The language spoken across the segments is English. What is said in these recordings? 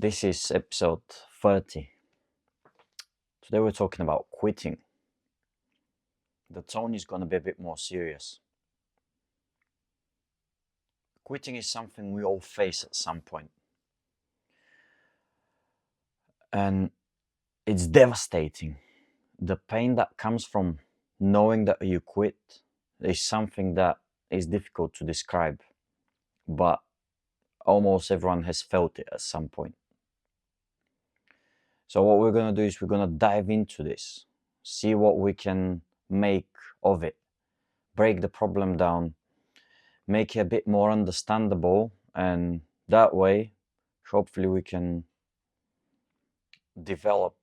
This is episode 30. Today we're talking about quitting. The tone is going to be a bit more serious. Quitting is something we all face at some point. And it's devastating. The pain that comes from knowing that you quit is something that is difficult to describe, but almost everyone has felt it at some point. So what we're going to do is we're going to dive into this, see what we can make of it, break the problem down, make it a bit more understandable, and that way hopefully we can develop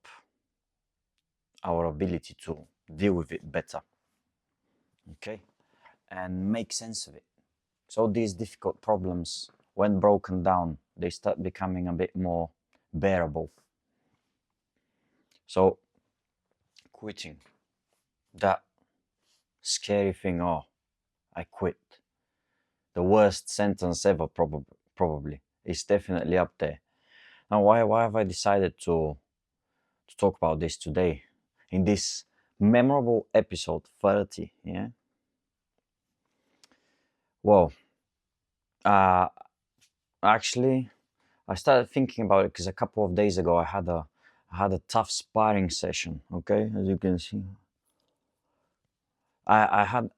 our ability to deal with it better, okay, and make sense of it. So these difficult problems, when broken down, they start becoming a bit more bearable. So quitting, that scary thing, oh, I quit, the worst sentence ever, probably. It's definitely up there. Now why have I decided to talk about this today in this memorable episode 30? Yeah, well, actually I started thinking about it because a couple of days ago I had a tough sparring session. Okay, as you can see, I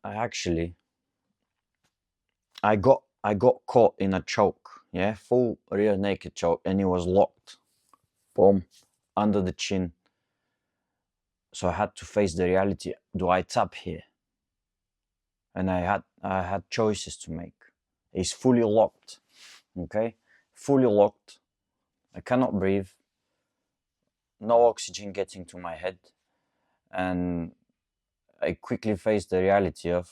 got caught in a choke. Yeah, full rear naked choke, and it was locked, boom, under the chin. So I had to face the reality: do I tap here? And I had choices to make. It's fully locked. Okay, fully locked. I cannot breathe. No oxygen getting to my head, and I quickly faced the reality of,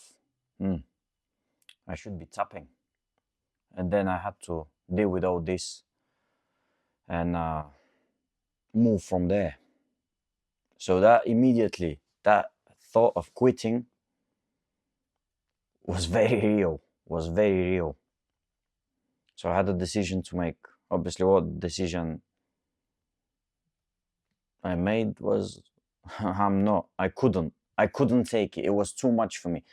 I should be tapping. And then I had to deal with all this and move from there. So that immediately, that thought of quitting was very real. So I had a decision to make. Obviously, what decision I made was, I couldn't take it. It was too much for me.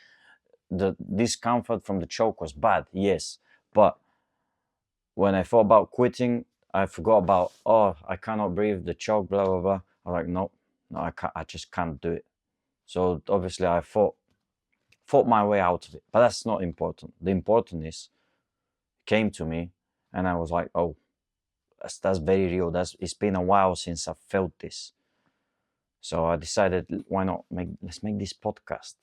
The discomfort from the choke was bad, yes, but when I thought about quitting, I forgot about, oh, I cannot breathe, the choke, blah blah blah. I'm like, no, I can't. I just can't do it. So obviously, I fought my way out of it. But that's not important. The important is, it came to me, and I was like, oh, that's very real. It's been a while since I felt this. So I decided, why not let's make this podcast.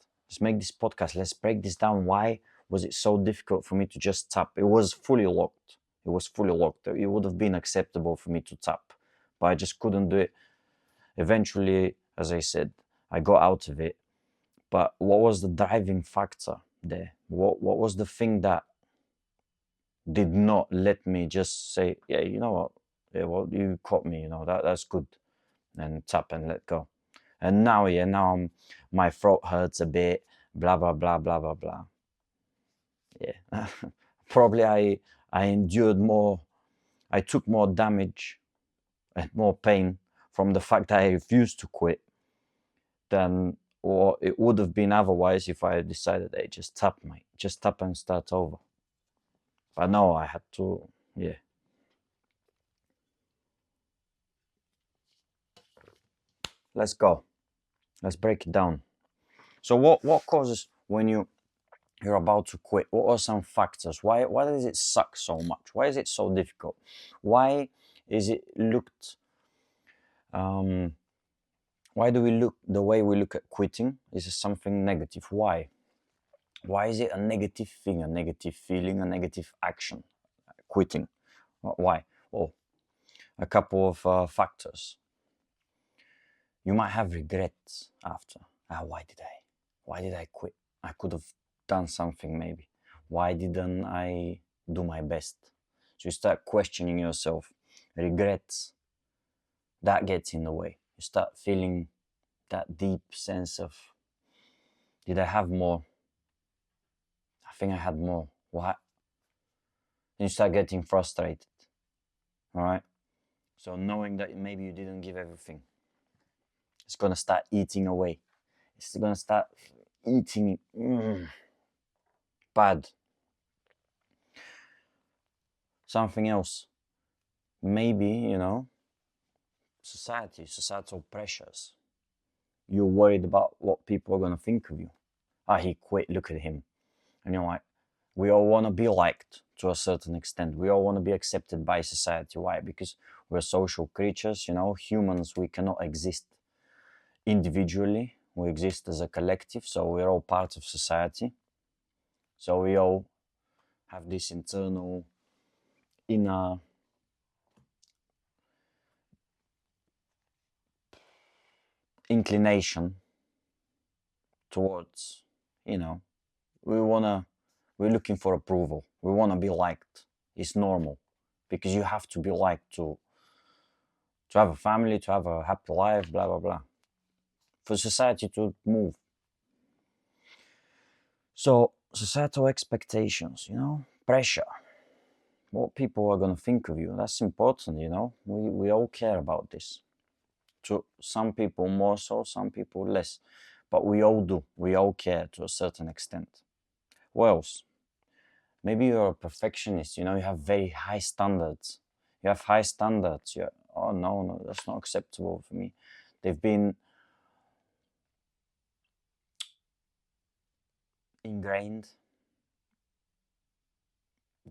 Let's break this down. Why was it so difficult for me to just tap? It was fully locked. It would have been acceptable for me to tap, but I just couldn't do it. Eventually, as I said, I got out of it. But what was the driving factor there? What was the thing that did not let me just say, yeah, you know what? Yeah, well, you caught me, that's good, and tap and let go. And now, my throat hurts a bit, blah, blah, blah, blah, blah, blah. Yeah. Probably I endured more, I took more damage and more pain from the fact that I refused to quit than or it would have been otherwise if I had decided, hey, just tap, mate, just tap and start over. But no, I had to, yeah. Let's go. Let's break it down. So what causes when you're about to quit? What are some factors? Why does it suck so much? Why is it so difficult? Why is it looked why do we look the way we look at quitting is something negative? Why is it a negative thing, a negative feeling, a negative action, quitting? Why? Well, a couple of factors. You might have regrets after. Why did I quit? I could have done something maybe. Why didn't I do my best? So you start questioning yourself. Regrets, that gets in the way. You start feeling that deep sense of, did I have more? I think I had more. What? And you start getting frustrated. All right? So knowing that maybe you didn't give everything, it's gonna start eating away. It's gonna start eating bad. Something else. Maybe, societal pressures. You're worried about what people are gonna think of you. Ah, he quit, look at him. And you're like, we all want to be liked to a certain extent. We all want to be accepted by society. Why? Because we're social creatures, humans, we cannot exist individually. We exist as a collective, so we're all part of society. So we all have this internal inner inclination towards, we're looking for approval. We want to be liked. It's normal because you have to be liked to have a family, to have a happy life, blah blah blah, for society to move. So societal expectations, pressure, what people are going to think of you, that's important. We all care about this. To some people more so, some people less, but we all do. We all care to a certain extent. What else? Maybe you're a perfectionist. You have very high standards. You have high standards. Oh no, that's not acceptable for me. They've been ingrained.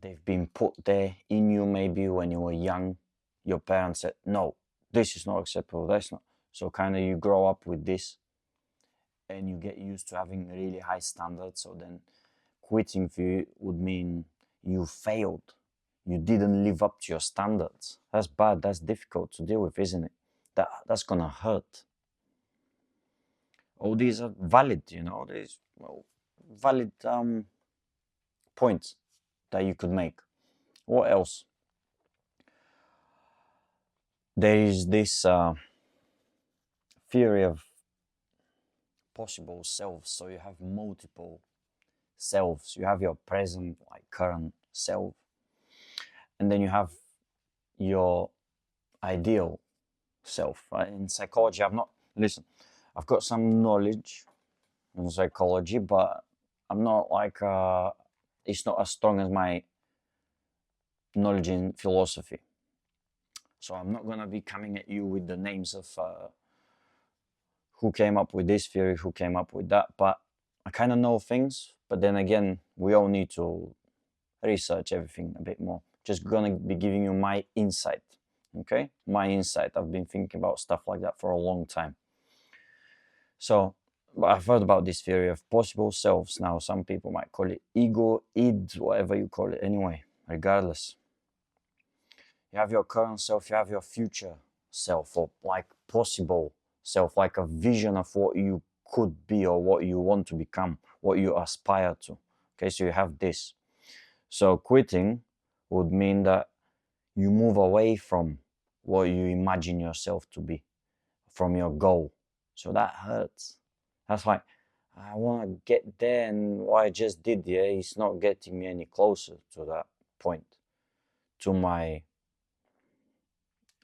They've been put there in you. Maybe when you were young, your parents said, no, this is not acceptable, that's not. So kind of you grow up with this and you get used to having really high standards. So then quitting for you would mean you failed. You didn't live up to your standards. That's bad. That's difficult to deal with, isn't it? That's gonna hurt. All these are valid, these valid points that you could make. What else? There is this theory of possible selves. So you have multiple selves. You have your present, like current self, and then you have your ideal self. Right? In psychology, I've got some knowledge in psychology, but I'm not like it's not as strong as my knowledge in philosophy. So I'm not gonna be coming at you with the names of who came up with this theory, who came up with that, but I kind of know things. But then again, we all need to research everything a bit more. Just gonna be giving you my insight, okay? My insight. I've been thinking about stuff like that for a long time. So, but I've heard about this theory of possible selves. Now, some people might call it ego, id, whatever you call it. Anyway, regardless, you have your current self, you have your future self, or like possible self, like a vision of what you could be or what you want to become, what you aspire to. Okay, so you have this. So quitting would mean that you move away from what you imagine yourself to be, from your goal. So that hurts. That's like, I want to get there, and what I just did here is not getting me any closer to that point, to my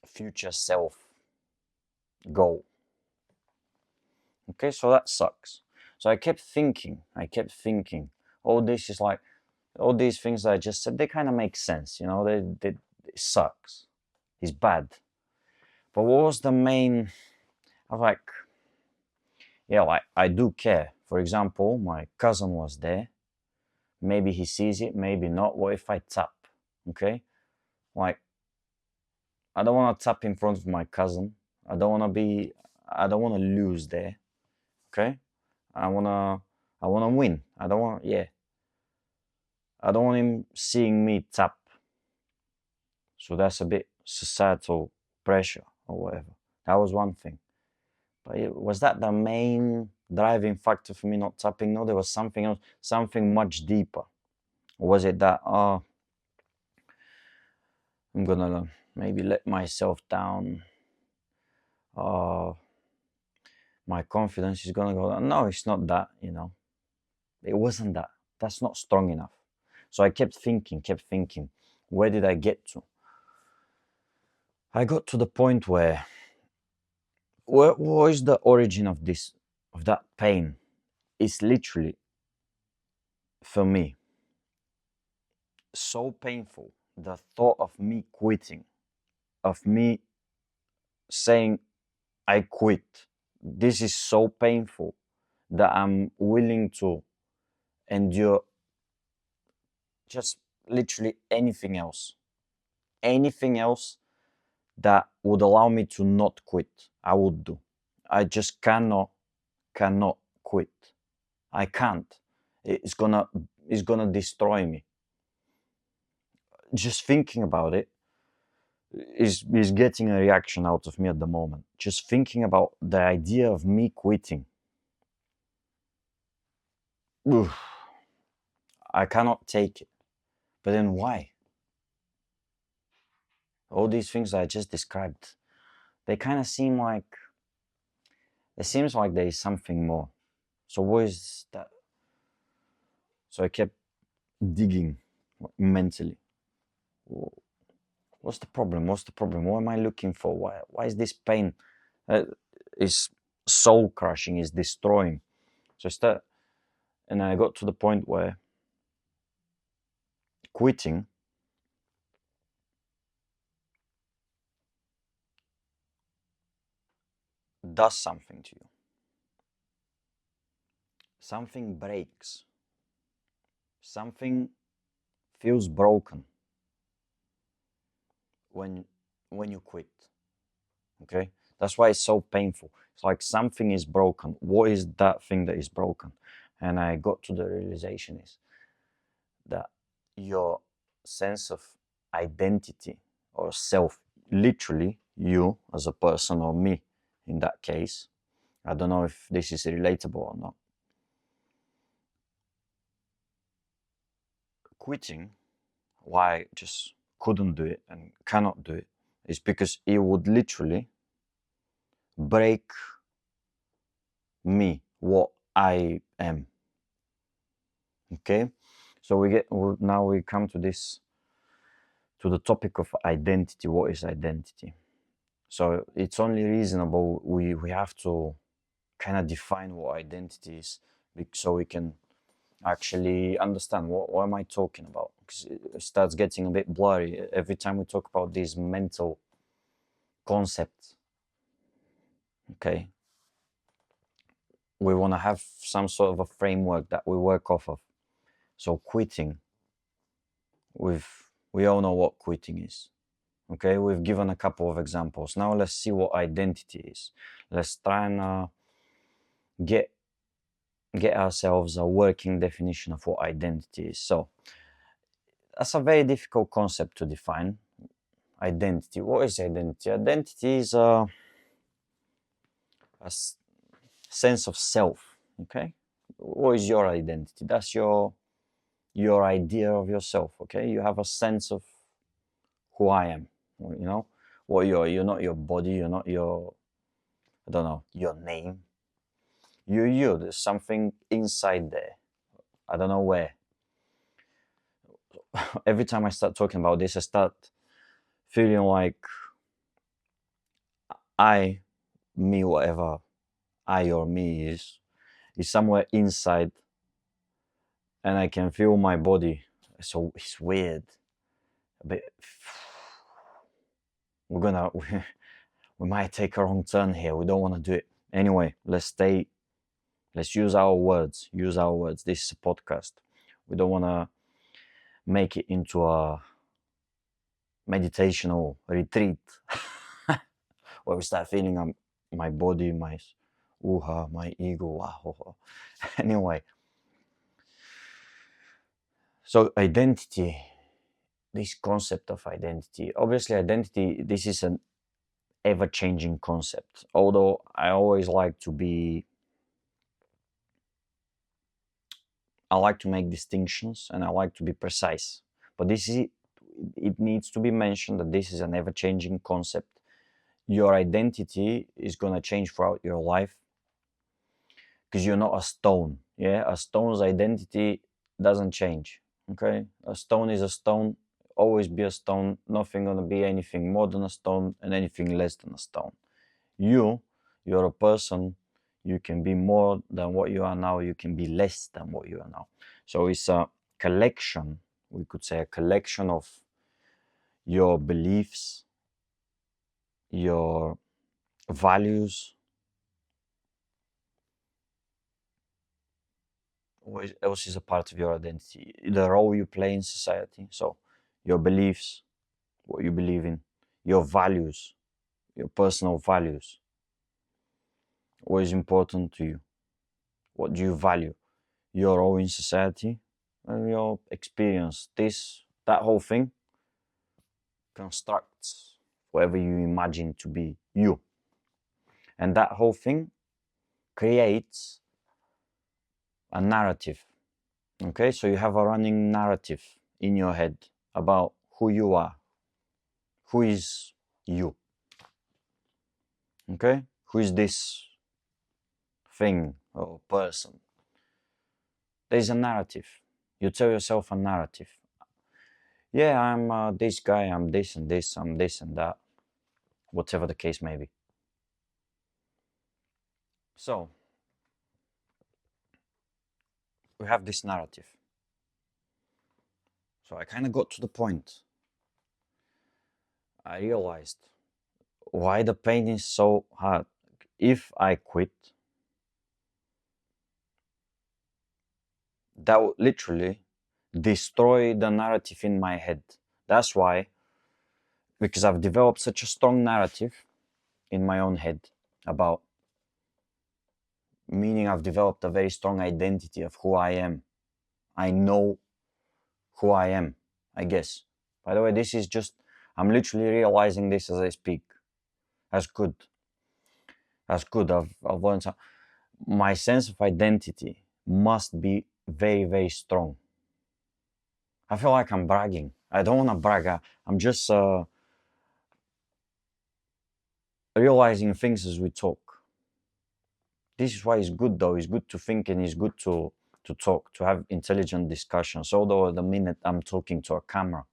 future self goal. Okay, so that sucks. So I kept thinking, all this is like, all these things that I just said, they kind of make sense, it sucks. It's bad. But what was the main, I was like, yeah, like I do care. For example, my cousin was there. Maybe he sees it, maybe not. What if I tap? Okay? Like, I don't want to tap in front of my cousin. I don't want to lose there. Okay? I want to win. I don't want him seeing me tap. So that's a bit societal pressure or whatever. That was one thing. But was that the main driving factor for me not tapping? No, there was something else, something much deeper. Or was it that, I'm gonna maybe let myself down, my confidence is gonna go down? No, it's not that, It wasn't that. That's not strong enough. So I kept thinking, where did I get to? I got to the point where what is the origin of that pain? It's literally, for me, so painful. The thought of me quitting, of me saying I quit. This is so painful that I'm willing to endure just literally anything else. Anything else that would allow me to not quit, I would do. I just cannot quit. I can't. It's gonna destroy me. Just thinking about it is getting a reaction out of me at the moment. Just thinking about the idea of me quitting. Oof, I cannot take it. But then why? All these things I just described, they kind of seem like, it seems like there is something more. So what is that? So I kept digging mentally. What's the problem? What's the problem? What am I looking for? Why is this pain is soul crushing, is destroying? So I start, and I got to the point where quitting does something to you. Something breaks. Something feels broken when you quit. Okay? That's why it's so painful. It's like something is broken. What is that thing that is broken? And I got to the realization is that your sense of identity or self, literally you as a person, or me in that case, I don't know if this is relatable or not. Quitting, why I just couldn't do it and cannot do it, is because it would literally break me, what I am. Okay, so now we come to the topic of identity. What is identity? So it's only reasonable we have to kind of define what identity is, so we can actually understand what am I talking about, because it starts getting a bit blurry every time we talk about these mental concepts. Okay, we want to have some sort of a framework that we work off of. So quitting, we all know what quitting is. Okay, we've given a couple of examples. Now let's see what identity is. Let's try and get ourselves a working definition of what identity is. So that's a very difficult concept to define. Identity. What is identity? Identity is sense of self. Okay, what is your identity? That's your idea of yourself. Okay, you have a sense of who I am. You know what you're not your body. You're not your, I don't know, your name. You're you. There's something inside there. I don't know where. Every time I start talking about this, I start feeling like me, whatever I or me is somewhere inside, and I can feel my body. So it's weird. A bit. We might take a wrong turn here. We don't want to do it. Anyway, let's use our words. This is a podcast. We don't want to make it into a meditational retreat where we start feeling my body, my my ego. Wow. Anyway, so identity, this concept of identity. Obviously, identity, this is an ever-changing concept. Although I always like to make distinctions, and I like to be precise. But it needs to be mentioned that this is an ever-changing concept. Your identity is going to change throughout your life, because you're not a stone. Yeah, a stone's identity doesn't change. Okay, a stone is a stone. always be a stone, nothing gonna be anything more than a stone and anything less than a stone. You're a person, you can be more than what you are now, you can be less than what you are now. So it's a collection, we could say a collection of your beliefs, your values, what else is a part of your identity, the role you play in society. So your beliefs, what you believe in, your values, your personal values, what is important to you, what do you value, your role in society, and your experience. That whole thing constructs whatever you imagine to be you. And that whole thing creates a narrative. Okay, so you have a running narrative in your head about who you are, who is you. Okay, who is this thing or person? There's a narrative. You tell yourself a narrative. Yeah, I'm this guy, I'm this and this, I'm this and that, whatever the case may be. So, we have this narrative. So I kind of got to the point. I realized why the pain is so hard. If I quit, that would literally destroy the narrative in my head. That's why, because I've developed such a strong narrative in my own head about, meaning I've developed a very strong identity of who I am. I know who I am, I guess. By the way, this is just, I'm literally realizing this as I speak. That's good. That's good. I've learned some. My sense of identity must be very, very strong. I feel like I'm bragging. I don't want to brag. I'm just realizing things as we talk. This is why it's good, though. It's good to think and it's good to talk, to have intelligent discussions. Although the minute I'm talking to a camera,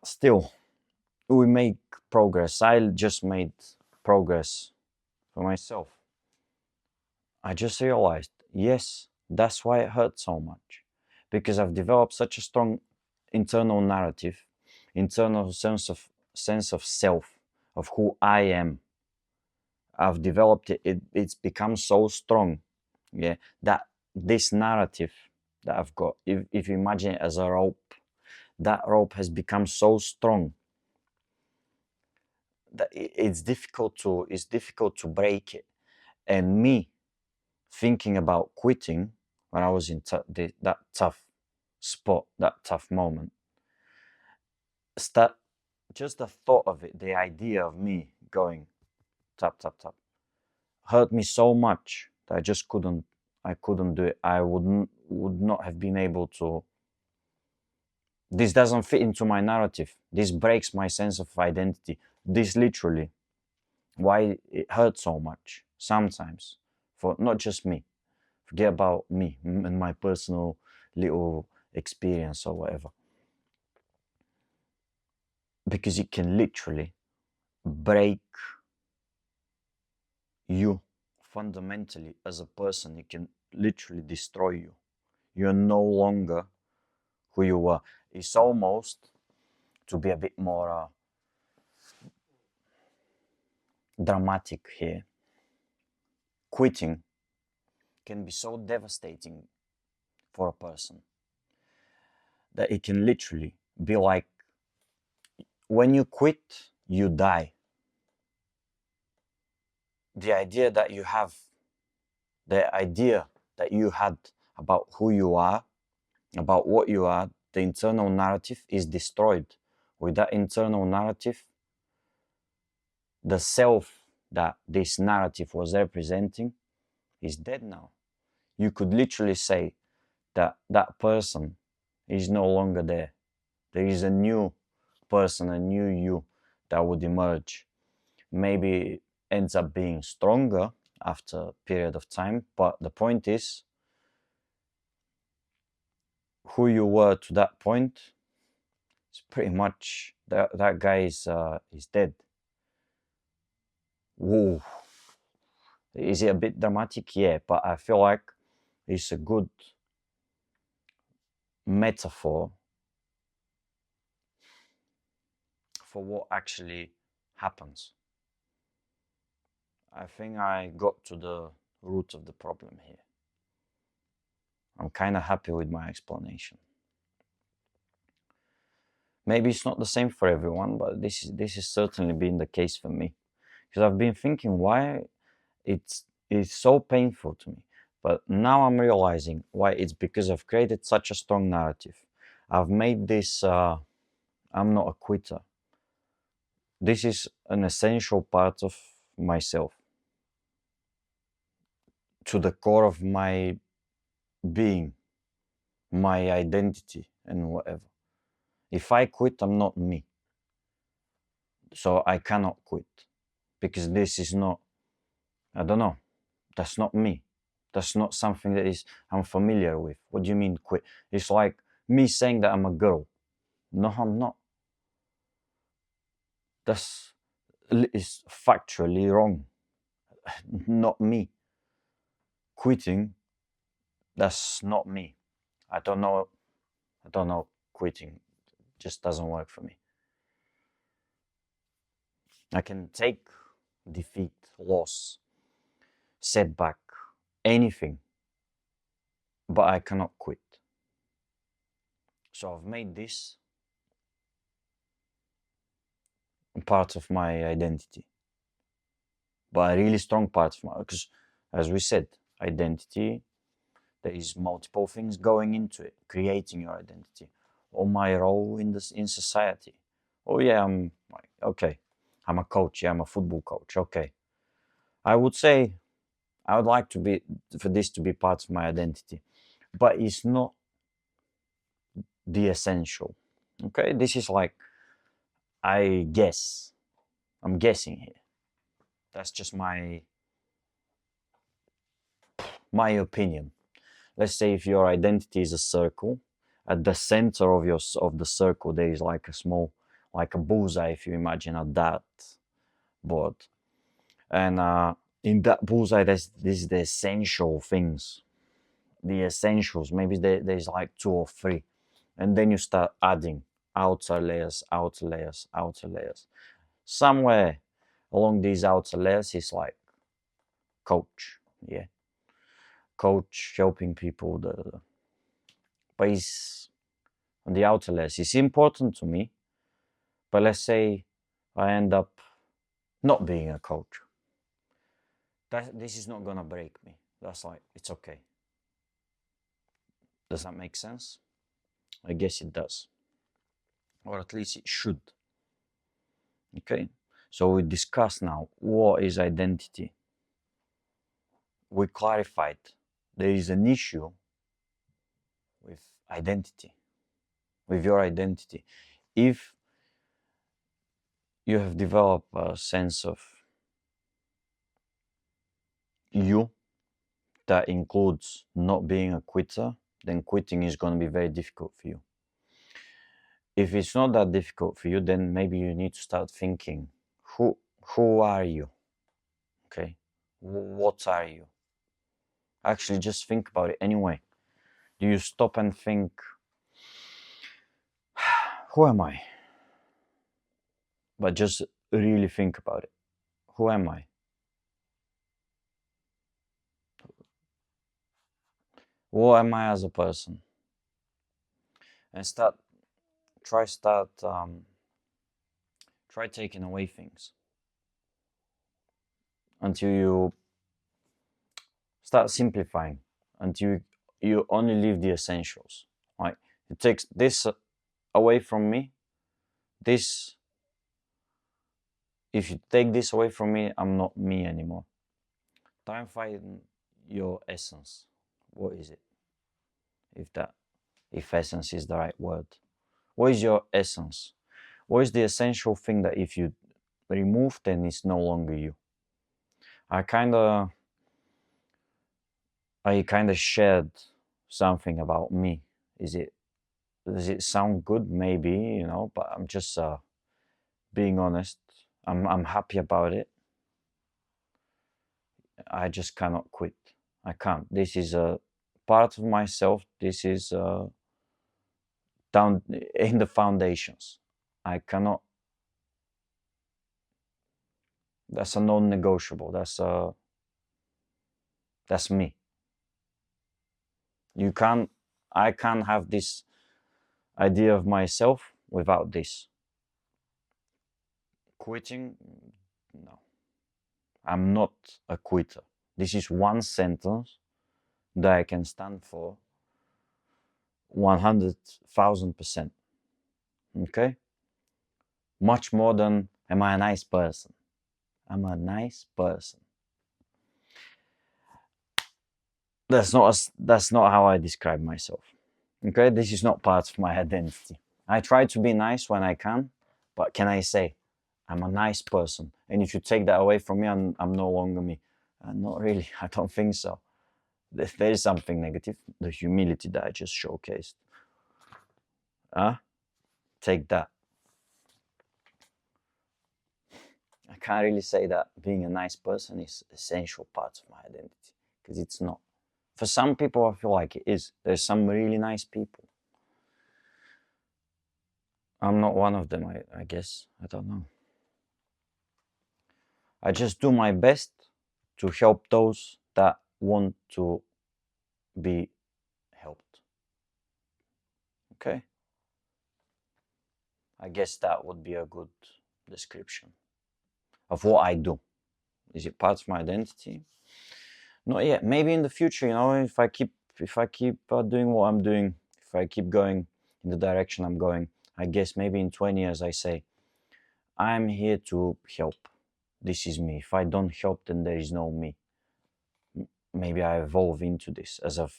still, we make progress. I just made progress for myself. I just realized, yes, that's why it hurts so much. Because I've developed such a strong internal narrative, internal sense of self, of who I am. I've developed it. It's become so strong, yeah, that this narrative that I've got, if you imagine it as a rope, that rope has become so strong that it's difficult to break it. And me thinking about quitting when I was in that tough spot, that tough moment, just the thought of it, the idea of me going tap tap tap, hurt me so much that I couldn't do it. I would not have been able to. This doesn't fit into my narrative. This breaks my sense of identity. This literally, why it hurts so much sometimes, for not just me. Forget about me and my personal little experience or whatever. Because it can literally break you fundamentally as a person. It can literally destroy you. You're no longer who you were. It's almost, to be a bit more dramatic here, quitting can be so devastating for a person that it can literally be like, when you quit, you die. The idea that you had about who you are, about what you are, the internal narrative is destroyed. With that internal narrative, the self that this narrative was representing is dead now. You could literally say that that person is no longer there. There is a new person, a new you that would emerge. Maybe it ends up being stronger after a period of time, but the point is, who you were to that point, it's pretty much that guy is dead. Whoa. Is it a bit dramatic? Yeah, but I feel like it's a good metaphor for what actually happens. I think I got to the root of the problem here. I'm kind of happy with my explanation. Maybe it's not the same for everyone, but this is certainly been the case for me. Because I've been thinking why it's so painful to me. But now I'm realizing why. It's because I've created such a strong narrative. I've made this I'm not a quitter. This is an essential part of myself, to the core of my being, my identity, and whatever. If I quit, I'm not me. So I cannot quit, because this is not, I don't know, that's not me. That's not something that is I'm familiar with. What do you mean quit? It's like me saying that I'm a girl. No, I'm not. That's is factually wrong. Not me. Quitting, that's not me. I don't know. Quitting just doesn't work for me. I can take defeat, loss, setback, anything, but I cannot quit. So I've made this part of my identity, but a really strong part of my, because as we said, identity, there is multiple things going into it, creating your identity, or my role in society. Oh yeah, I'm like, okay, I'm a coach. Yeah, I'm a football coach. Okay, I would say I would like for this to be part of my identity, but it's not the essential. Okay, this is like, I guess, I'm guessing here. That's just my opinion. Let's say if your identity is a circle, at the center of the circle there is like a small, like a bullseye, if you imagine a dart board, and in that bullseye this is the essential things, the essentials. Maybe there's like 2 or 3, and then you start adding outer layers, outer layers, outer layers. Somewhere along these outer layers is like coach, yeah, coach helping people. But it's on the outer layers. It's important to me, but let's say I end up not being a coach. This is not gonna break me. That's like, it's okay. Does that make sense? I guess it does, or at least it should. Okay, so we discussed now what is identity. We clarified there is an issue with identity, with your identity. If you have developed a sense of you that includes not being a quitter, then quitting is going to be very difficult for you. If it's not that difficult for you, then maybe you need to start thinking, who are you? Okay, what are you? Actually, just think about it anyway. Do you stop and think, who am I? But just really think about it. Who am I? What am I as a person? And try taking away things until you start simplifying, until you only leave the essentials. Like, it takes this away from me. This, if you take this away from me, I'm not me anymore. Try and find your essence. What is it? If essence is the right word. What is your essence? What is the essential thing that if you remove, then it's no longer you? I kind of shared something about me. Is it Does it sound good? Maybe, you know, but I'm just being honest. I'm happy about it. I just cannot quit. I can't. This is a part of myself. This is down in the foundations. I cannot. That's a non-negotiable. That's me. You can't. I can't have this idea of myself without this. Quitting? No. I'm not a quitter. This is one sentence that I can stand for 100,000%. Okay? Much more than, am I a nice person? I'm a nice person. That's not how I describe myself. Okay? This is not part of my identity. I try to be nice when I can, but can I say I'm a nice person? And if you take that away from me, I'm no longer me. Not really. I don't think so. There is something negative, the humility that I just showcased. Take that. I can't really say that being a nice person is essential part of my identity, because it's not. For some people, I feel like it is. There's some really nice people. I'm not one of them, I guess. I don't know. I just do my best to help those that want to be helped. Okay? I guess that would be a good description of what I do. Is it part of my identity? Not yet. Maybe in the future, you know, if I keep doing what I'm doing, if I keep going in the direction I'm going, I guess maybe in 20 years I say, I'm here to help. This is me. If I don't help, then there is no me. Maybe I evolve into this as I've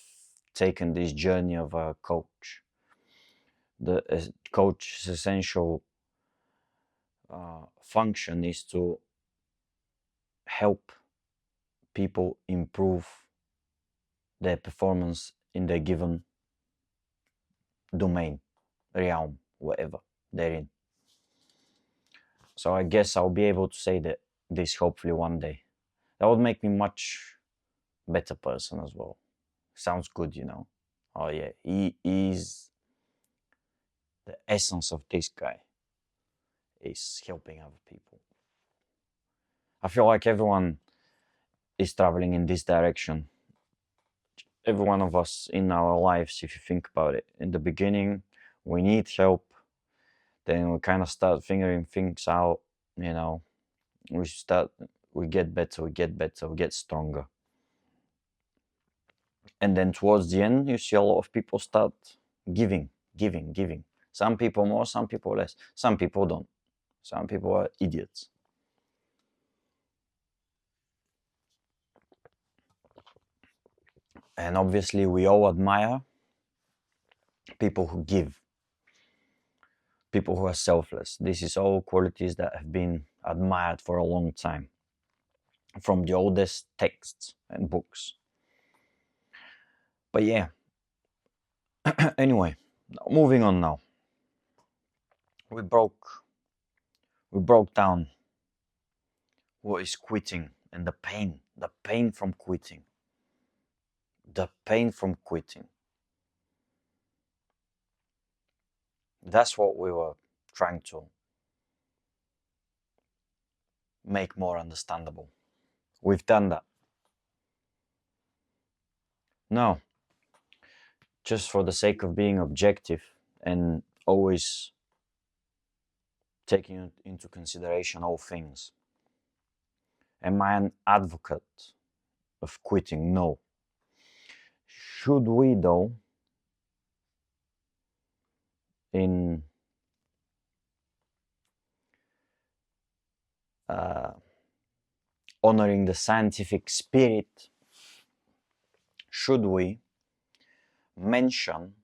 taken this journey of a coach. The coach's essential function is to help people improve their performance in their given domain, realm, whatever they're in. So I guess I'll be able to say that this hopefully one day. That would make me much better person as well. Sounds good, you know. Oh yeah, he is the essence of this guy is helping other people. I feel like everyone is traveling in this direction. Every one of us in our lives, if you think about it, in the beginning, we need help. Then we kind of start figuring things out, you know. We get better, we get stronger. And then towards the end, you see a lot of people start giving. Some people more, some people less. Some people don't. Some people are idiots. And obviously, we all admire people who give, people who are selfless. This is all qualities that have been admired for a long time from the oldest texts and books. But yeah, anyway, moving on now. We broke down what is quitting and the pain from quitting. The pain from quitting. That's what we were trying to make more understandable. We've done that. Now, just for the sake of being objective and always taking into consideration all things, am I an advocate of quitting? No. Should we, though, in honoring the scientific spirit, should we mention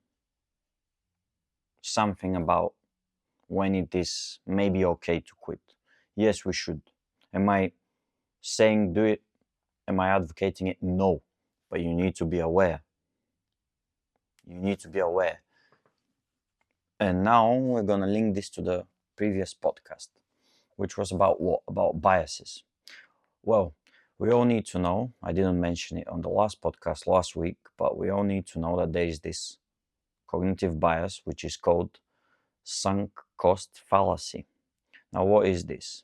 something about when it is maybe okay to quit? Yes, we should. Am I saying do it? Am I advocating it? No. But you need to be aware. You need to be aware. And now we're gonna link this to the previous podcast, which was about what? About biases. Well, we all need to know, I didn't mention it on the last podcast last week, but we all need to know that there is this cognitive bias, which is called sunk cost fallacy. Now, what is this?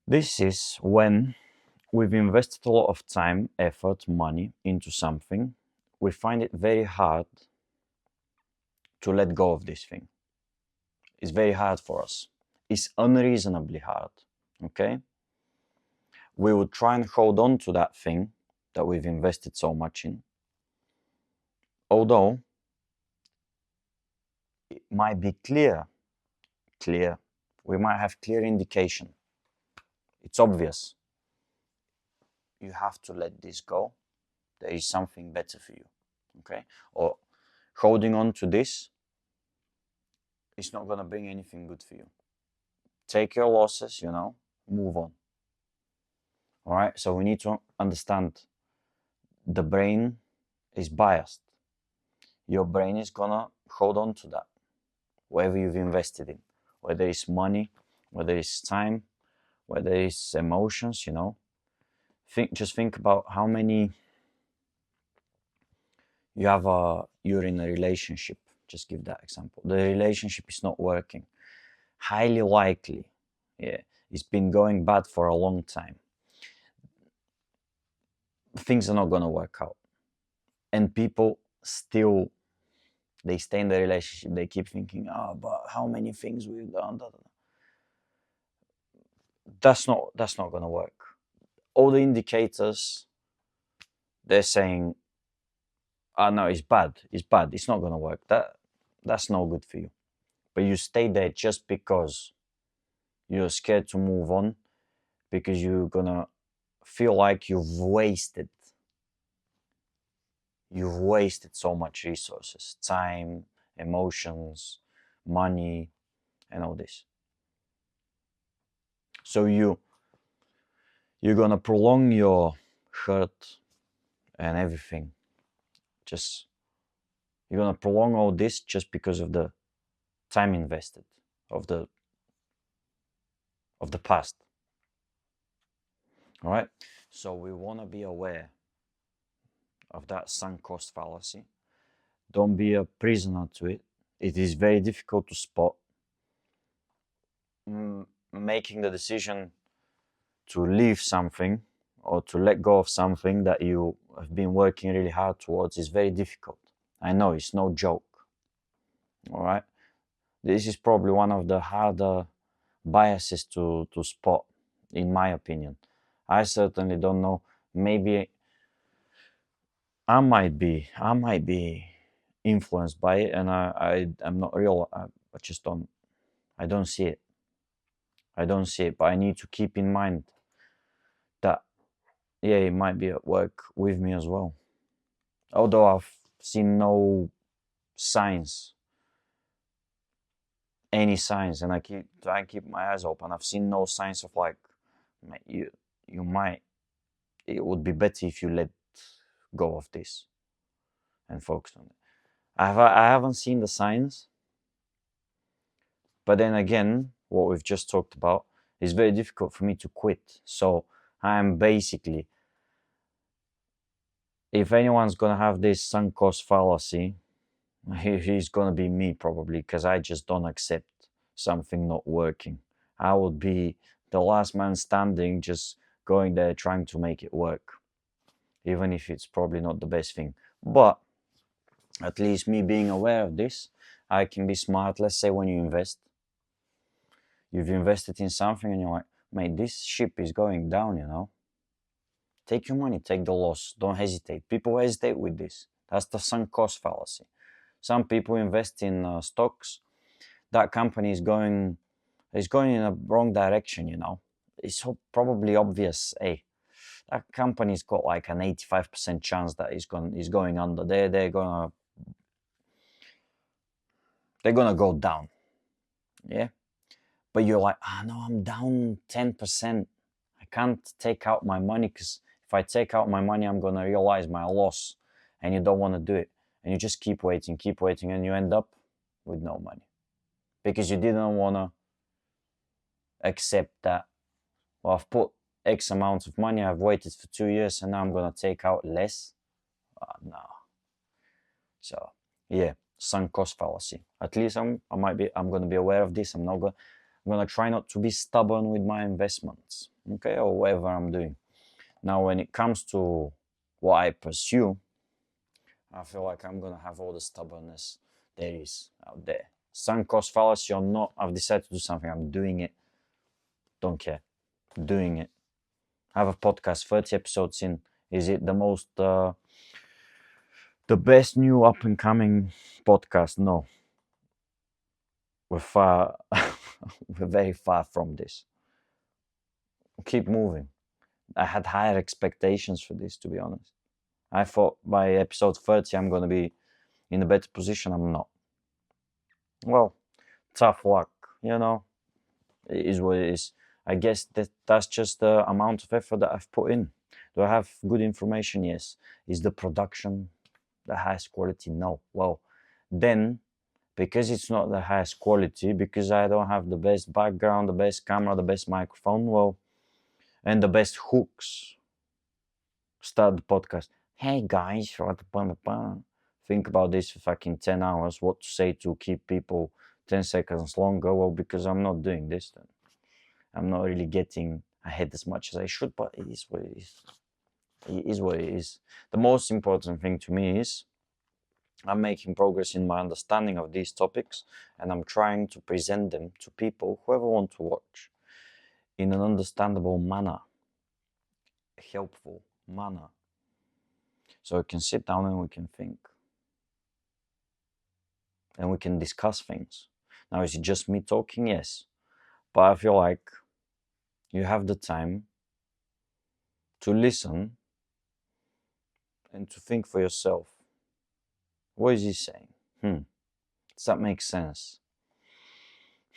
This is when we've invested a lot of time, effort, money into something, we find it very hard to let go of this thing. It's very hard for us. It's unreasonably hard, okay? We would try and hold on to that thing that we've invested so much in, although it might be clear, we might have clear indication. It's obvious. You have to let this go. There is something better for you, okay? Or holding on to this is not going to bring anything good for you. Take your losses, move on. All right, so we need to understand the brain is biased. Your brain is going to hold on to that, whatever you've invested in, whether it's money, whether it's time, whether it's emotions, Just think about how many you're in a relationship. Just give that example. The relationship is not working. Highly likely, it's been going bad for a long time. Things are not going to work out. And people still, they stay in the relationship. They keep thinking, but how many things we've done. That's not going to work. All the indicators, they're saying, no, it's bad. It's not going to work. That's no good for you. But you stay there just because you're scared to move on, because you're going to feel like you've wasted so much resources, time, emotions, money, and all this. So you're going to prolong your hurt and everything. You're going to prolong all this just because of the time invested of the past. All right, so we want to be aware of that sunk cost fallacy. Don't be a prisoner to it. It is very difficult to spot. Making the decision to leave something or to let go of something that you have been working really hard towards is very difficult. I know, it's no joke. All right, this is probably one of the harder biases to spot, in my opinion. I certainly don't know. Maybe I might be influenced by it, and I'm not real. I don't see it. But I need to keep in mind that, it might be at work with me as well. Although I've seen no signs, any signs, and I try and keep my eyes open. I've seen no signs of like, it would be better if you let go of this and focus on it. I haven't seen the signs, but then again, what we've just talked about is very difficult for me to quit. So I'm basically, if anyone's gonna have this sunk cost fallacy, he's gonna be me probably, because I just don't accept something not working. I would be the last man standing, just going there trying to make it work, even if it's probably not the best thing. But at least me being aware of this, I can be smart. Let's say when you invest, you've invested in something and you're like, mate, this ship is going down, Take your money, take the loss, don't hesitate. People hesitate with this. That's the sunk cost fallacy. Some people invest in stocks. That company is going in a wrong direction, It's probably obvious, that company's got like an 85% chance that is going under. They're gonna go down, But you're like, no, I'm down 10%. I can't take out my money, because if I take out my money, I'm gonna realize my loss, and you don't want to do it, and you just keep waiting, and you end up with no money because you didn't want to accept that, well, I've put X amount of money, I've waited for 2 years, and now I'm going to take out less. No. So, yeah, sunk cost fallacy. At least I'm going to be aware of this. I'm going to try not to be stubborn with my investments, okay, or whatever I'm doing. Now, when it comes to what I pursue, I feel like I'm going to have all the stubbornness there is out there. Sunk cost fallacy or not, I've decided to do something. I'm doing it. Don't care. Doing it. I have a podcast, 30 episodes in. Is it the most, the best new up and coming podcast? No. We're far, we're very far from this. Keep moving. I had higher expectations for this, to be honest. I thought by episode 30 I'm going to be in a better position. I'm not. Well, tough luck, you know. It is what it is. I guess that's just the amount of effort that I've put in. Do I have good information? Yes. Is the production the highest quality? No. Well, then, because it's not the highest quality, because I don't have the best background, the best camera, the best microphone, well, and the best hooks, start the podcast. Hey guys, think about this for fucking 10 hours, what to say to keep people 10 seconds longer. Well, because I'm not doing this then. I'm not really getting ahead as much as I should, but it is what it is. It is what it is. The most important thing to me is I'm making progress in my understanding of these topics, and I'm trying to present them to people, whoever want to watch, in an understandable manner, helpful manner. So we can sit down and we can think. And we can discuss things. Now, is it just me talking? Yes. But I feel like you have the time to listen and to think for yourself. What is he saying? Does that make sense?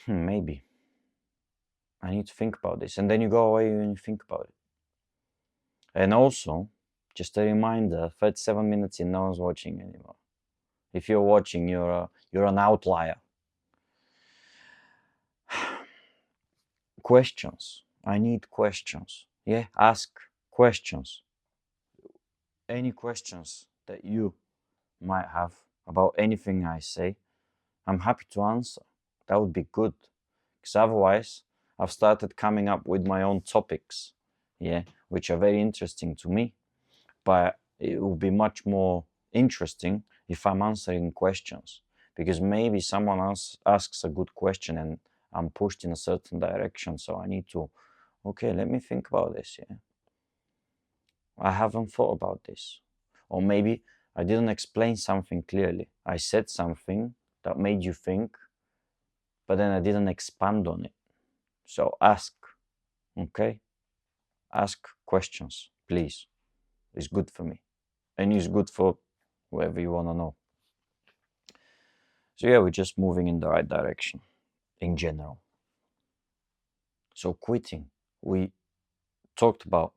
Maybe. I need to think about this. And then you go away and you think about it. And also, just a reminder, 37 minutes in, no one's watching anymore. If you're watching, you're an outlier. Questions. I need questions. Yeah, ask questions. Any questions that you might have about anything I say, I'm happy to answer. That would be good. Because otherwise, I've started coming up with my own topics, yeah, which are very interesting to me. But it will be much more interesting if I'm answering questions. Because maybe someone else asks a good question and I'm pushed in a certain direction. So I need to, okay, let me think about this, yeah. I haven't thought about this. Or maybe I didn't explain something clearly. I said something that made you think, but then I didn't expand on it. So ask, okay? Ask questions, please. It's good for me. And it's good for whoever you want to know. So yeah, we're just moving in the right direction in general. So quitting, we talked about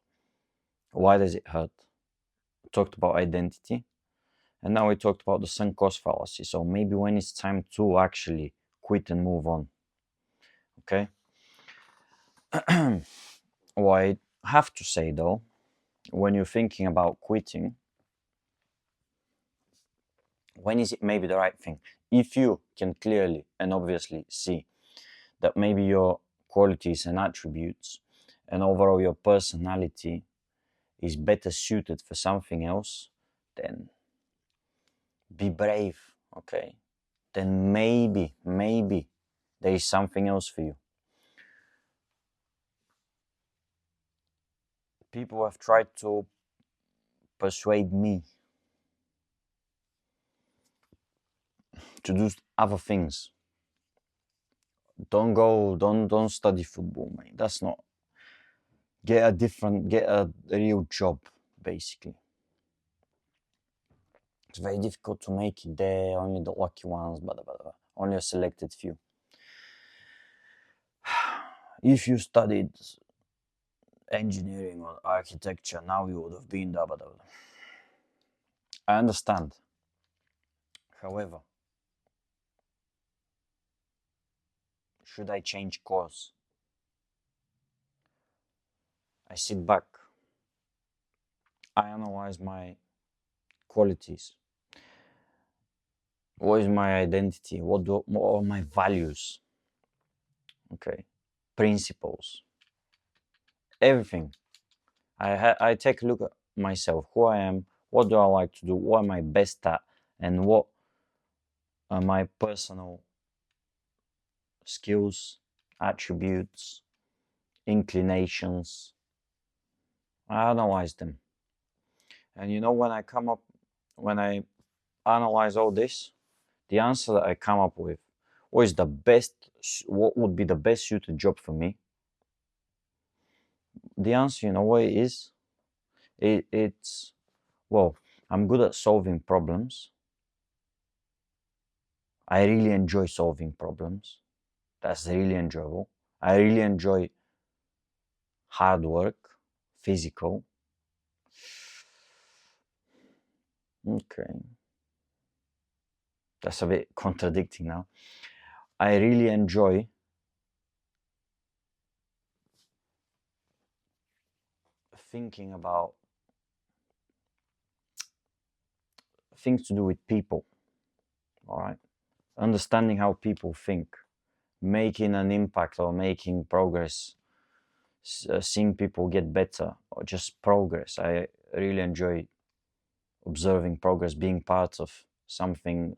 why does it hurt? We talked about identity. And now we talked about the sunk cost fallacy. So maybe when it's time to actually quit and move on. Okay? What I have to say though, when you're thinking about quitting, when is it maybe the right thing? If you can clearly and obviously see that maybe your qualities and attributes and overall your personality is better suited for something else, then be brave, okay? Then maybe there is something else for you. People have tried to persuade me to do other things. Don't study football, mate. That's not. Get a real job, basically. It's very difficult to make it there, only the lucky ones, only a selected few. If you studied engineering or architecture, now you would have been I understand. However, Should I change course? I sit back. I analyze my qualities. What is my identity? What are my values? Okay, principles. Everything. I take a look at myself, who I am, what do I like to do, what am I best at, and what are my personal skills, attributes, inclinations. I analyze them. And you know, when I analyze all this, the answer that I come up with, what is the best, what would be the best suited job for me? The answer, you know what it is? It's, well, I'm good at solving problems. I really enjoy solving problems. That's really enjoyable. I really enjoy hard work, physical. Okay. That's a bit contradicting now. I really enjoy thinking about things to do with people. All right. Understanding how people think, making an impact or making progress, seeing people get better or just progress. I really enjoy observing progress, being part of something,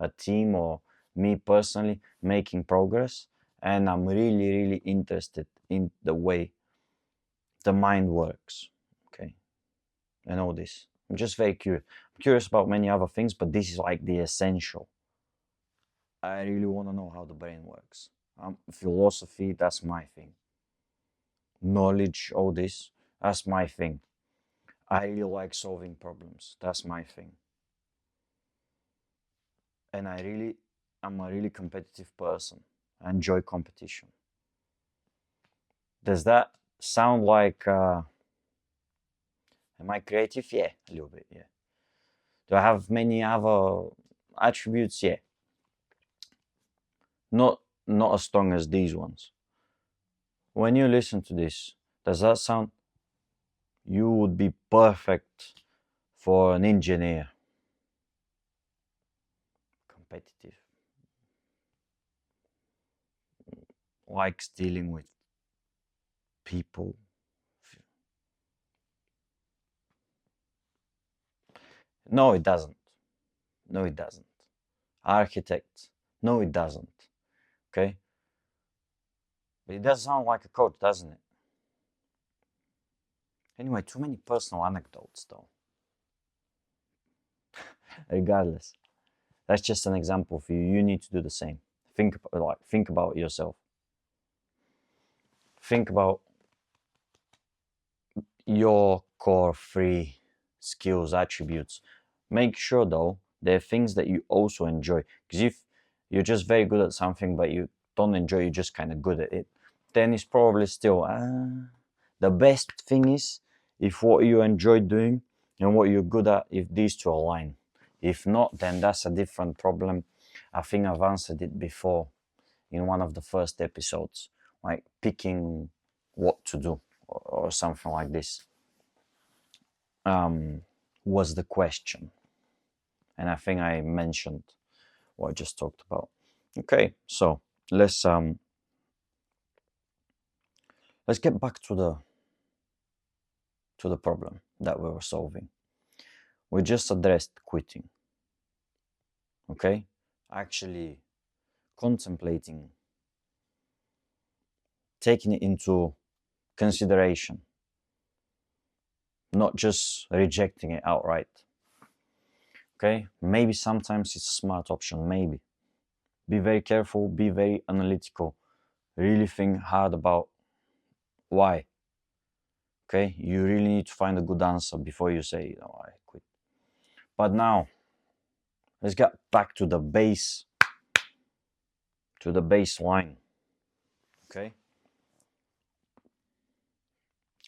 a team or me personally making progress. And I'm really, really interested in the way the mind works. Okay. And all this. I'm just very curious. I'm curious about many other things, but this is like the essential. I really want to know how the brain works. Philosophy, that's my thing. Knowledge, all this, that's my thing. I really like solving problems. That's my thing. And I'm a really competitive person. I enjoy competition. Does that sound like, am I creative? Yeah, a little bit, yeah. Do I have many other attributes? Yeah. Not as strong as these ones. When you listen to this, does that sound, you would be perfect for an engineer? Competitive. Likes dealing with people. No, it doesn't. No, it doesn't. Architect. No, it doesn't. Okay? But it does sound like a coach, doesn't it? Anyway, too many personal anecdotes though. Regardless. That's just an example for you. You need to do the same. Think about yourself. Think about your core 3 skills, attributes. Make sure though there are things that you also enjoy. Because if you're just very good at something but you don't enjoy, you're just kind of good at it, then it's probably still the best thing is if what you enjoy doing and what you're good at, if these two align. If not, then that's a different problem. I think I've answered it before in one of the first episodes, like picking what to do or something like this, was the question. And I think I mentioned what I just talked about. Okay, so let's get back to the problem that we were solving. We just addressed quitting. Okay, actually contemplating, taking it into consideration, not just rejecting it outright. Okay, maybe sometimes it's a smart option, maybe. Be very careful, be very analytical, really think hard about why. Okay, you really need to find a good answer before you say, I quit. But now, let's get back to the base, to the baseline. Okay,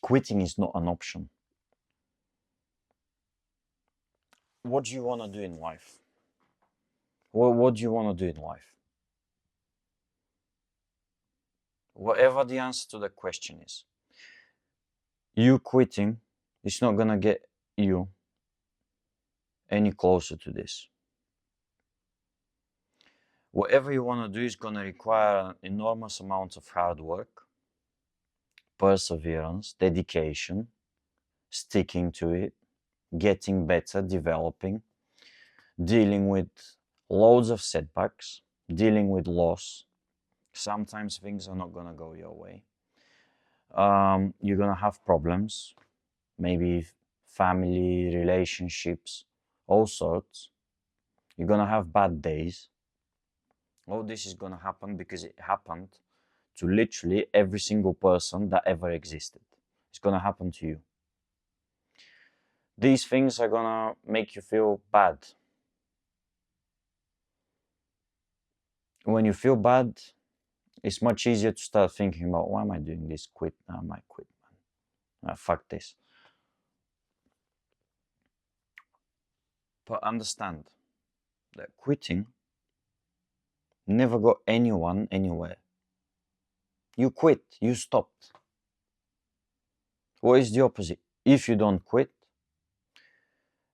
quitting is not an option. What do you want to do in life? What do you want to do in life? whatever the answer to the question is, you quitting is not gonna get you any closer to this. Whatever you want to do is gonna require an enormous amount of hard work, perseverance, dedication, sticking to it, getting better, developing, dealing with loads of setbacks, dealing with loss. Sometimes things are not gonna go your way. You're gonna have problems, maybe family, relationships, all sorts. You're gonna have bad days. All this is gonna happen because it happened to literally every single person that ever existed. It's gonna happen to you. These things are gonna make you feel bad. When you feel bad, it's much easier to start thinking about, why am I doing this? Quit. I might quit, man. Fuck this. But understand that quitting never got anyone anywhere. You quit, you stopped. What is the opposite? If you don't quit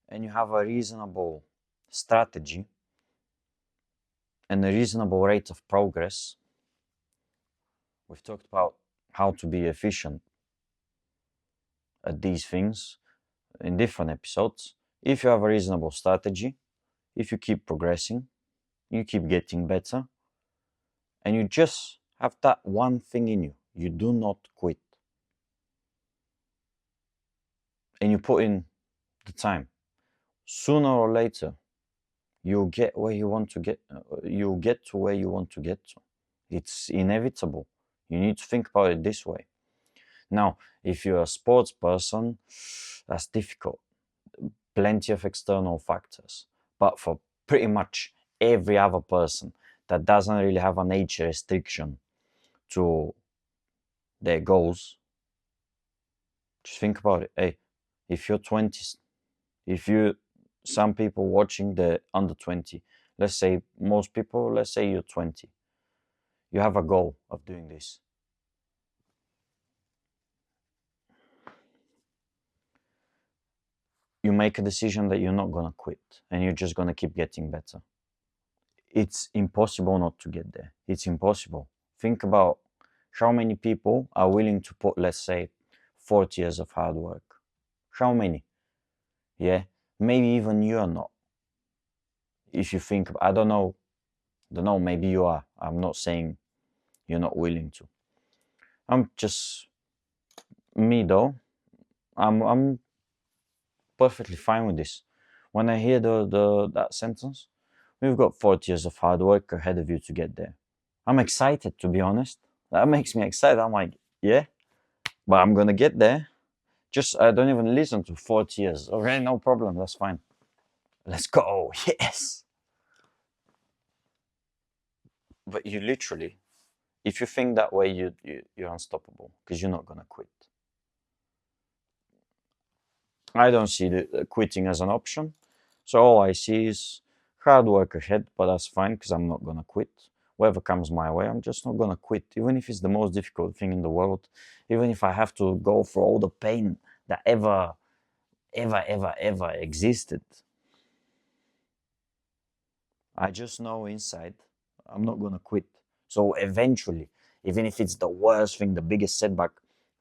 and you have a reasonable strategy and a reasonable rate of progress, we've talked about how to be efficient at these things in different episodes. If you have a reasonable strategy, if you keep progressing, you keep getting better, and you just have that one thing in you, you do not quit, and you put in the time, sooner or later, you'll get where you want to get. You'll get to where you want to get to. It's inevitable. You need to think about it this way. Now, if you're a sports person, that's difficult. Plenty of external factors. But for pretty much every other person that doesn't really have an age restriction to their goals, just think about it. Hey, if you're 20, if you, some people watching the under 20, let's say most people, let's say you're 20, you have a goal of doing this. You make a decision that you're not gonna quit and you're just gonna keep getting better. It's impossible not to get there. It's impossible. Think about how many people are willing to put, let's say, 40 years of hard work. How many? Yeah, maybe even you are not. If you think, I don't know, maybe you are. I'm not saying you're not willing to. I'm just me though. I'm perfectly fine with this. When I hear that sentence, we've got 40 years of hard work ahead of you to get there. I'm excited, to be honest. That makes me excited. I'm like, yeah, but I'm gonna get there. Just I don't even listen to 40 years. Okay, no problem. That's fine. Let's go. Yes. But you literally, if you think that way, you're unstoppable because you're not gonna quit. I don't see the quitting as an option. So all I see is hard work ahead, but that's fine because I'm not gonna quit. Whatever comes my way, I'm just not gonna quit, even if it's the most difficult thing in the world, even if I have to go through all the pain that ever existed. I just know inside I'm not gonna quit. So eventually, even if it's the worst thing, the biggest setback,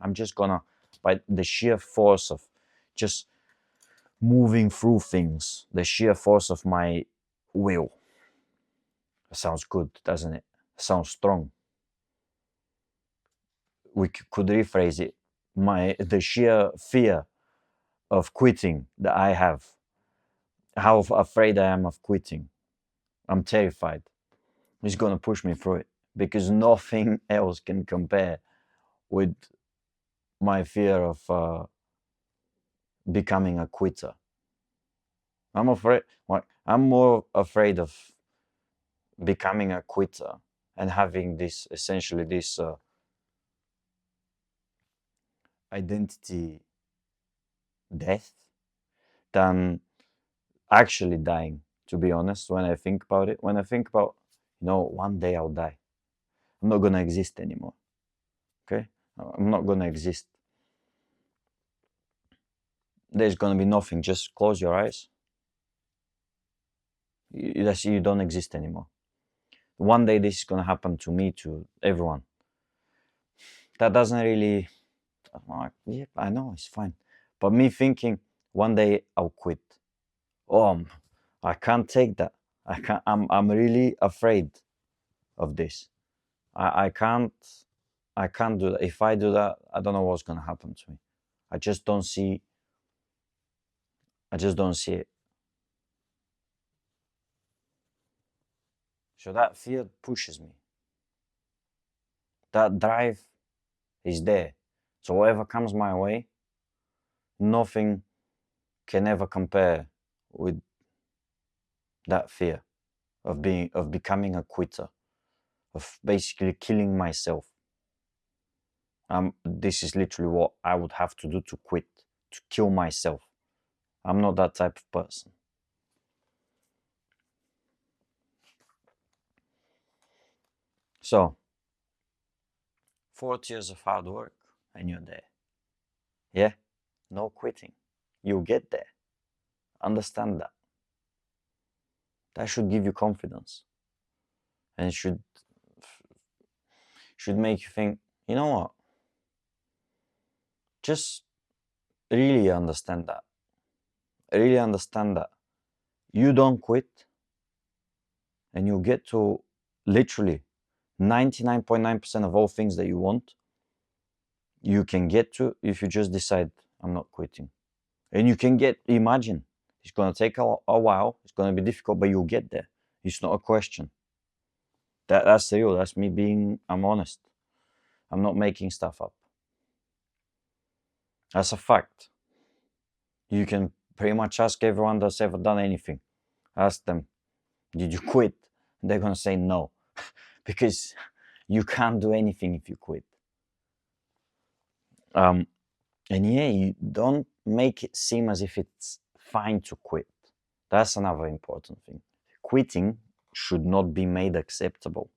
I'm just gonna, by the sheer force of just moving through things, the sheer force of my will. It sounds good, doesn't it? It sounds strong. We could rephrase it. The sheer fear of quitting that I have, how afraid I am of quitting. I'm terrified. It's gonna push me through it because nothing else can compare with my fear of becoming a quitter. I'm afraid. I'm more afraid of becoming a quitter and having this essentially this identity death than actually dying, to be honest. When I think about it, when I think about, one day I'll die, I'm not gonna exist anymore. Okay, I'm not gonna exist. There's gonna be nothing. Just close your eyes. You don't exist anymore. One day this is gonna happen to me, to everyone. That doesn't really. Yeah, I know it's fine, but me thinking one day I'll quit. Oh, I can't take that. I can't. I'm really afraid of this. I can't. I can't do that. If I do that, I don't know what's gonna happen to me. I just don't see. I just don't see it. So that fear pushes me. That drive is there. So whatever comes my way, nothing can ever compare with that fear of becoming a quitter, of basically killing myself. This is literally what I would have to do to quit, to kill myself. I'm not that type of person. So 40 years of hard work and you're there. Yeah, no quitting. You'll get there. Understand that. That should give you confidence, and should make you think, you know what? Just really understand that. Really understand that you don't quit, and you get to literally 99.9% of all things that you want. You can get to if you just decide, I'm not quitting. And you can imagine, it's going to take a while, it's going to be difficult, but you'll get there. It's not a question. That's real. That's me I'm honest. I'm not making stuff up. That's a fact. You can pretty much ask everyone that's ever done anything. Ask them, did you quit? They're going to say no, because you can't do anything if you quit. And yeah, you don't make it seem as if it's fine to quit. That's another important thing. Quitting should not be made acceptable.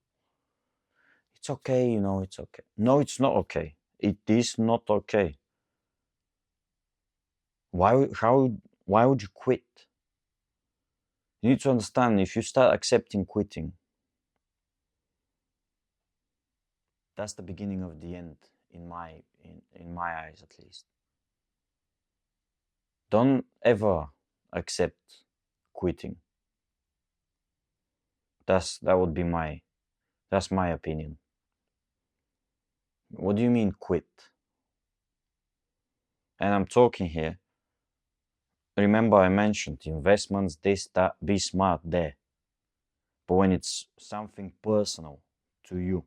It's okay, it's okay. No, it's not okay. It is not okay. Why would you quit? You need to understand, if you start accepting quitting, that's the beginning of the end, in my eyes at least. Don't ever accept quitting. That's my opinion. What do you mean quit? And I'm talking here, remember I mentioned investments, this, that, be smart there. But when it's something personal to you,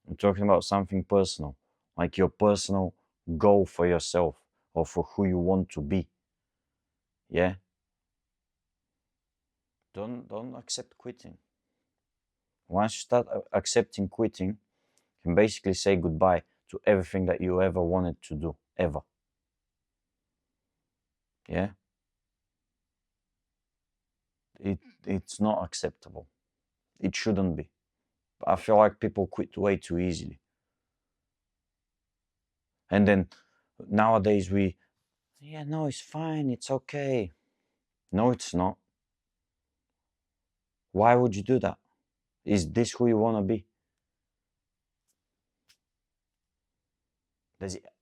I'm talking about something personal, like your personal goal for yourself or for who you want to be. Yeah? Don't accept quitting. Once you start accepting quitting, you can basically say goodbye to everything that you ever wanted to do, ever. Yeah? It's not acceptable. It shouldn't be. I feel like people quit way too easily. And then nowadays no, it's fine, it's okay. No, it's not. Why would you do that? Is this who you want to be?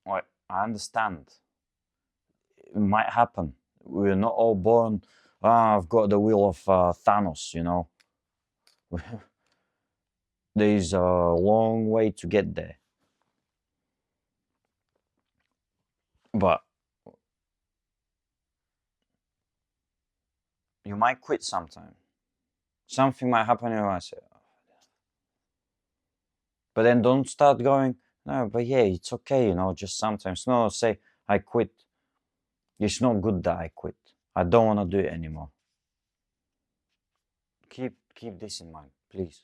I understand. It might happen. We're not all born, I've got the will of Thanos, There's a long way to get there. But you might quit sometime. Something might happen and you might say, but then don't start going, no, but yeah, it's okay, just sometimes. No, say, I quit. It's not good that I quit. I don't want to do it anymore. Keep this in mind, please.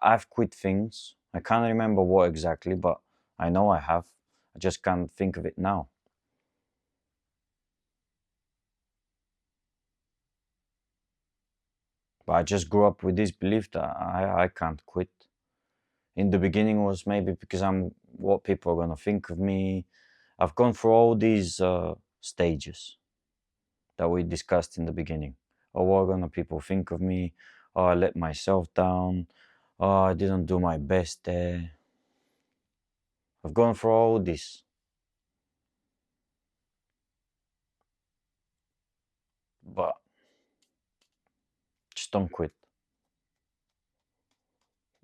I've quit things. I can't remember what exactly, but I know I have. I just can't think of it now. But I just grew up with this belief that I can't quit. In the beginning was maybe because I'm what people are gonna think of me. I've gone through all these stages that we discussed in the beginning. Oh, what are gonna people think of me? Oh, I let myself down. Oh, I didn't do my best there. I've gone through all this. But just don't quit.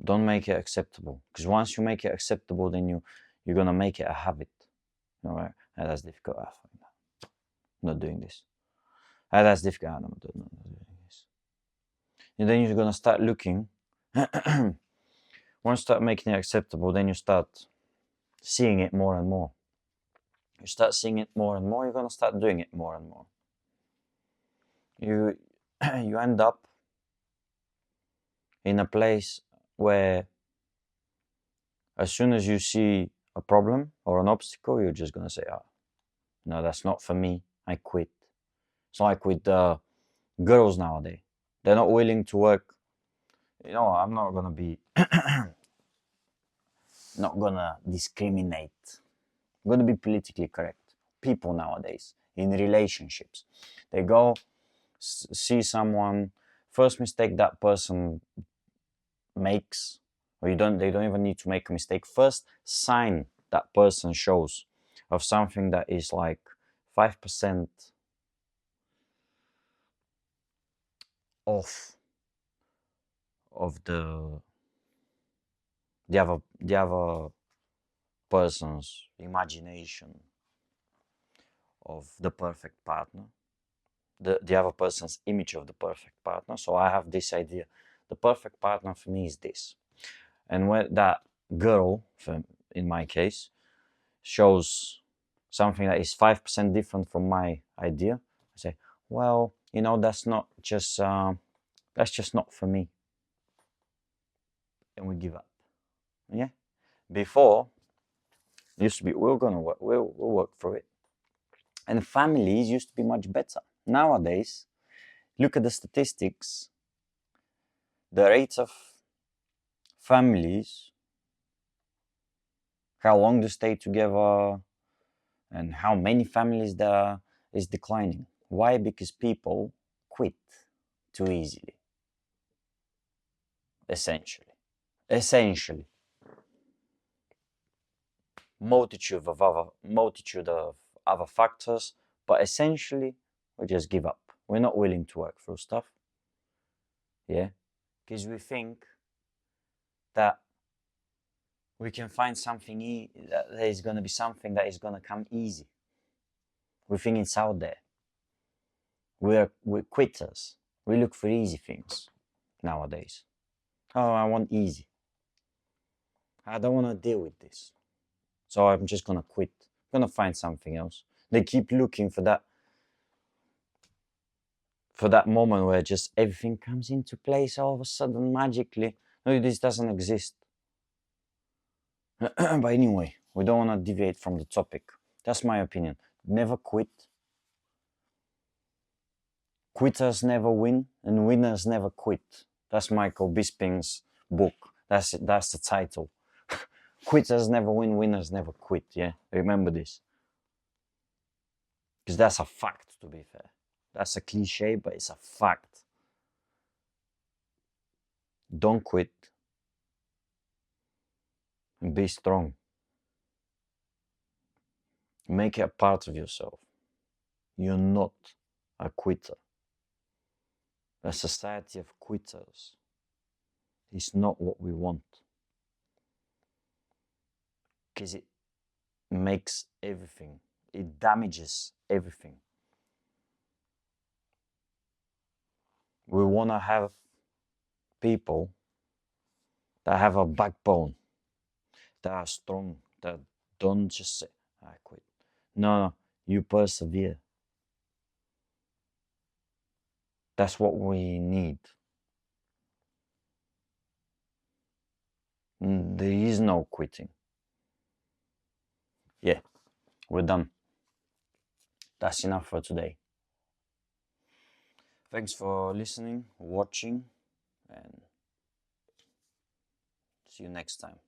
Don't make it acceptable. Because once you make it acceptable, then you're gonna make it a habit. All right, and that's difficult. Not doing this. That's difficult. I'm not doing this. And then you're gonna start looking. Once you start making it acceptable, then you start seeing it more and more. You start seeing it more and more. You're gonna start doing it more and more. You you end up in a place where as soon as you see a problem or an obstacle, you're just gonna say, "Oh, no, that's not for me. I quit." It's like with girls nowadays. They're not willing to work. I'm not gonna be not gonna discriminate. I'm gonna be politically correct. People nowadays in relationships, they go see someone. First mistake that person makes, or they don't even need to make a mistake. First sign that person shows of something that is like 5% off of the other person's imagination of the perfect partner, the other person's image of the perfect partner. So I have this idea: the perfect partner for me is this. And when that girl, in my case, shows something that is 5% different from my idea, I say, well, that's just not for me. And we give up. Yeah. Before, it used to be, we're gonna work, we'll work through it. And families used to be much better. Nowadays, look at the statistics. The rate of families, how long they stay together, and how many families there are, is declining. Why? Because people quit too easily. Essentially. Multitude of other factors, but essentially we just give up. We're not willing to work through stuff. Yeah, because we think that we can find something that there is going to be something that is going to come easy. We think it's out there. We're quitters. We look for easy things nowadays. Oh, I want easy. I don't want to deal with this. So I'm just going to quit. I'm going to find something else. They keep looking for that moment where just everything comes into place all of a sudden magically. No, this doesn't exist. But anyway, we don't want to deviate from the topic. That's my opinion. Never quit. Quitters never win, and winners never quit. That's Michael Bisping's book. That's the title. Quitters never win, winners never quit. Yeah, remember this. Because that's a fact, to be fair. That's a cliche, but it's a fact. Don't quit. And be strong. Make it a part of yourself. You're not a quitter. A society of quitters is not what we want. Because it makes everything, it damages everything. We want to have people that have a backbone, that are strong, that don't just say, I quit. No, you persevere. That's what we need. There is no quitting. Yeah, we're done. That's enough for today. Thanks for listening, watching, and See you next time.